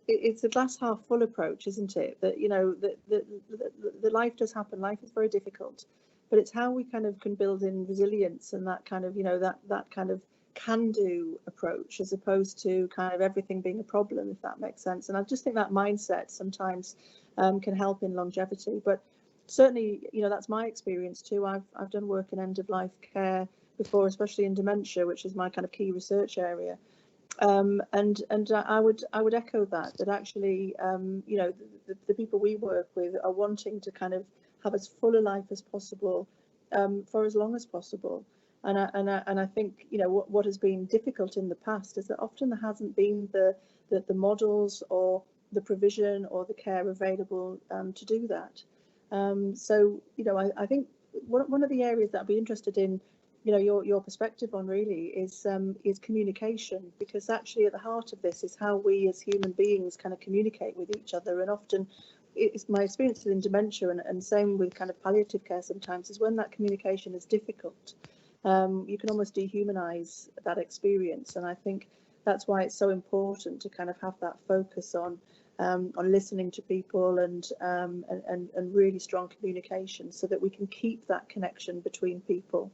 it's a glass half full approach, isn't it? That, you know, the life does happen, life is very difficult, but it's how we kind of can build in resilience and that kind of, you know, that kind of can-do approach, as opposed to kind of everything being a problem, if that makes sense. And I just think that mindset sometimes can help in longevity. But certainly, you know, that's my experience too. I've done work in end-of-life care before, especially in dementia, which is my kind of key research area. And I would echo that actually, you know, the people we work with are wanting to kind of have as full a life as possible for as long as possible. And I think, you know, what has been difficult in the past is that often there hasn't been the models or the provision or the care available to do that. So, you know, I think one of the areas that I'd be interested in, you know, your perspective on really is communication, because actually at the heart of this is how we as human beings kind of communicate with each other. And often it's my experience in dementia, and same with kind of palliative care sometimes, is when that communication is difficult, you can almost dehumanize that experience. And I think that's why it's so important to kind of have that focus on on listening to people and really strong communication, so that we can keep that connection between people,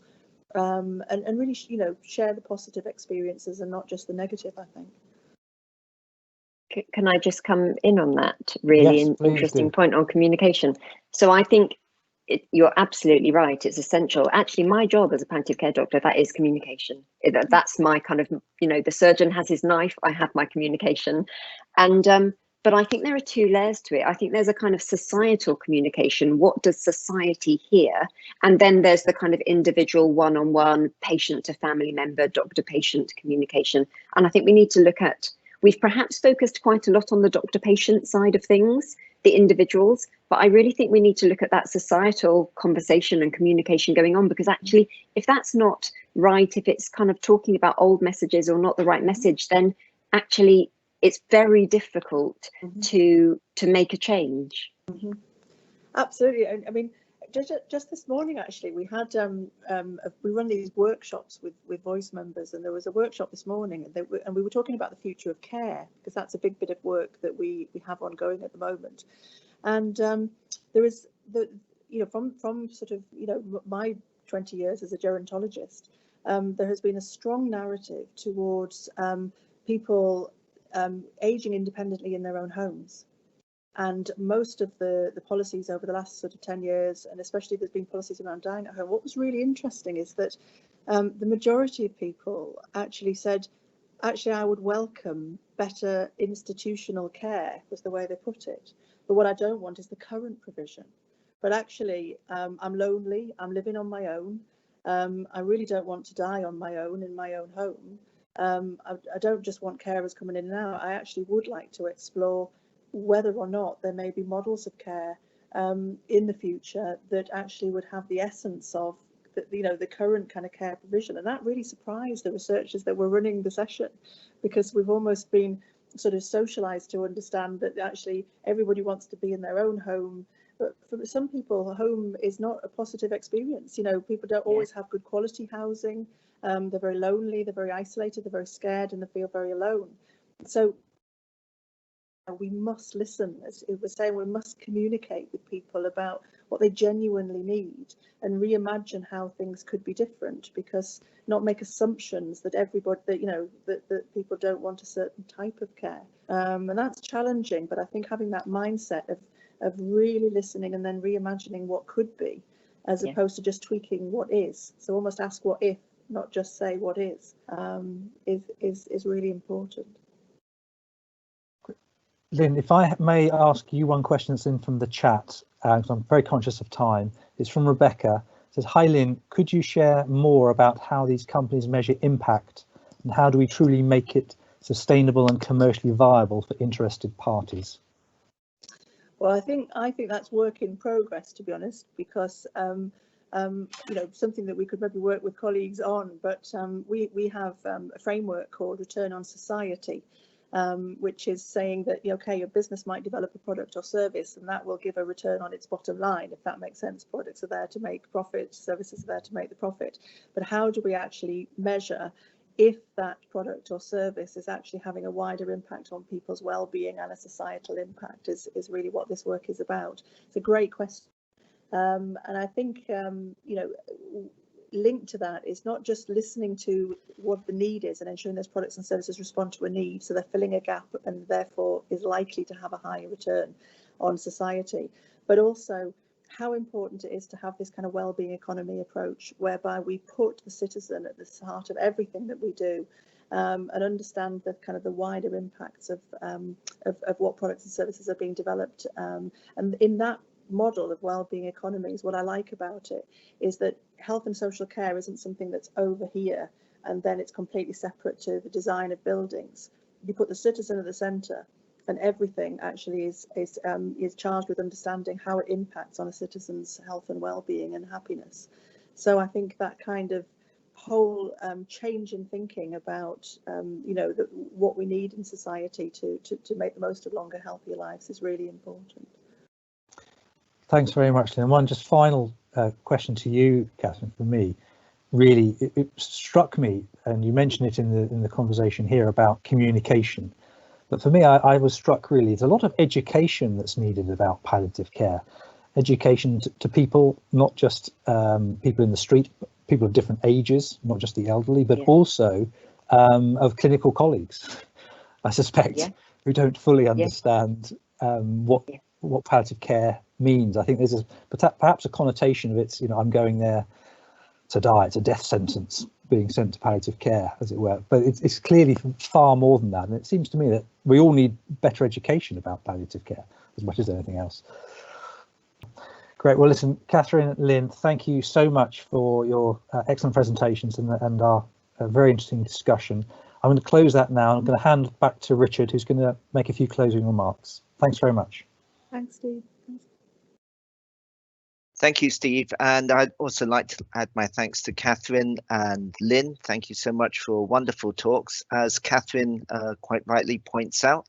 and really, you know, share the positive experiences and not just the negative, I think. Can I just come in on that really interesting point on communication? So I think you're absolutely right. It's essential. Actually, my job as a palliative care doctor, that is communication. That's my kind of, you know, the surgeon has his knife, I have my communication. And but I think there are two layers to it. I think there's a kind of societal communication. What does society hear? And then there's the kind of individual one-on-one patient to family member, doctor-patient communication. And I think we need to look at, we've perhaps focused quite a lot on the doctor-patient side of things, the individuals, but I really think we need to look at that societal conversation and communication going on, because actually, if that's not right, if it's kind of talking about old messages or not the right message, then actually it's very difficult to make a change. Absolutely. I mean, just this morning, actually, we had we run these workshops with voice members, and there was a workshop this morning, and we were talking about the future of care, because that's a big bit of work that we have ongoing at the moment. And there is from sort of, you know, my 20 years as a gerontologist, there has been a strong narrative towards people aging independently in their own homes. And most of the policies over the last sort of 10 years, and especially there's been policies around dying at home, what was really interesting is that the majority of people actually said, actually, I would welcome better institutional care, was the way they put it. But what I don't want is the current provision. But actually, I'm lonely, I'm living on my own. I really don't want to die on my own in my own home. I don't just want carers coming in and out. I actually would like to explore whether or not there may be models of care in the future that actually would have the essence of the current kind of care provision. And that really surprised the researchers that were running the session, because we've almost been sort of socialized to understand that actually everybody wants to be in their own home. But for some people, home is not a positive experience. You know, people don't always have good quality housing. They're very lonely, they're very isolated, they're very scared, and they feel very alone. So we must listen, as it was saying, we must communicate with people about what they genuinely need and reimagine how things could be different, because not make assumptions that everybody, that people don't want a certain type of care. And that's challenging, but I think having that mindset of really listening and then reimagining what could be, as opposed to just tweaking what is. So almost ask what if, not just say what is really important. Lynne, if I may ask you one question that's in from the chat, because I'm very conscious of time. It's from Rebecca. It says, hi Lynne, could you share more about how these companies measure impact, and how do we truly make it sustainable and commercially viable for interested parties? Well, I think that's work in progress, to be honest, because something that we could maybe work with colleagues on, but we have a framework called Return on Society, which is saying that, okay, your business might develop a product or service, and that will give a return on its bottom line, if that makes sense. Products are there to make profit, services are there to make the profit. But how do we actually measure if that product or service is actually having a wider impact on people's well-being, and a societal impact is really what this work is about. It's a great question. And I think, linked to that is not just listening to what the need is and ensuring those products and services respond to a need, so they're filling a gap and therefore is likely to have a higher return on society, but also how important it is to have this kind of well-being economy approach, whereby we put the citizen at the heart of everything that we do, and understand the kind of the wider impacts of what products and services are being developed. And in that model of well-being economies, what I like about it is that health and social care isn't something that's over here and then it's completely separate to the design of buildings. You put the citizen at the centre, and everything actually is charged with understanding how it impacts on a citizen's health and well-being and happiness. So I think that kind of whole change in thinking about what we need in society to make the most of longer, healthier lives is really important. Thanks very much, Lynne. One just final question to you, Katherine, from me. Really, it struck me, and you mentioned it in the conversation here, about communication. But for me, I was struck really, there's a lot of education that's needed about palliative care. Education to people, not just people in the street, people of different ages, not just the elderly, but also of clinical colleagues, I suspect, who don't fully understand what palliative care means. I think there's perhaps a connotation of it's, I'm going there to die. It's a death sentence, being sent to palliative care, as it were. But it's clearly far more than that. And it seems to me that we all need better education about palliative care as much as anything else. Great. Well, listen, Katherine, Lynne, thank you so much for your excellent presentations and our very interesting discussion. I'm going to close that now. I'm going to hand back to Richard, who's going to make a few closing remarks. Thanks very much. Thanks, Steve. Thank you, Steve. And I'd also like to add my thanks to Katherine and Lynne. Thank you so much for wonderful talks. As Katherine quite rightly points out,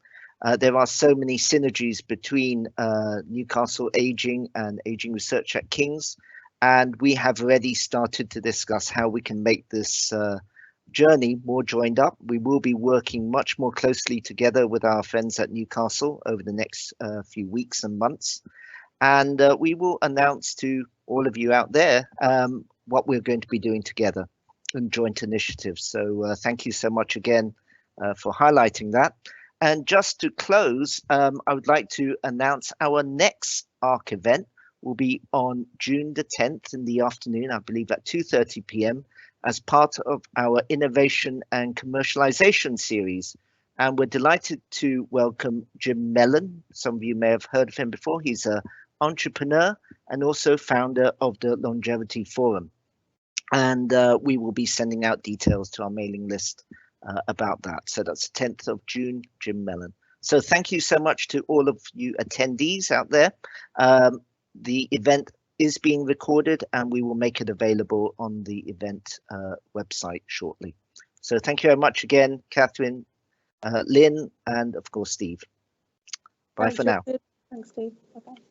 there are so many synergies between Newcastle Aging and Aging Research at King's, and we have already started to discuss how we can make this journey more joined up. We will be working much more closely together with our friends at Newcastle over the next few weeks and months, and we will announce to all of you out there what we're going to be doing together in joint initiatives. So thank you so much again for highlighting that. And just to close, I would like to announce our next ARK event will be on June the 10th in the afternoon, I believe at 2:30 p.m. as part of our Innovation and Commercialization series. And we're delighted to welcome Jim Mellon. Some of you may have heard of him before. He's an entrepreneur and also founder of the Longevity Forum. And we will be sending out details to our mailing list about that. So that's 10th of June, Jim Mellon. So thank you so much to all of you attendees out there. The event is being recorded and we will make it available on the event website shortly. So thank you very much again, Katherine, Lynne, and of course, Steve. Bye for now. Thanks, Steve. Bye-bye.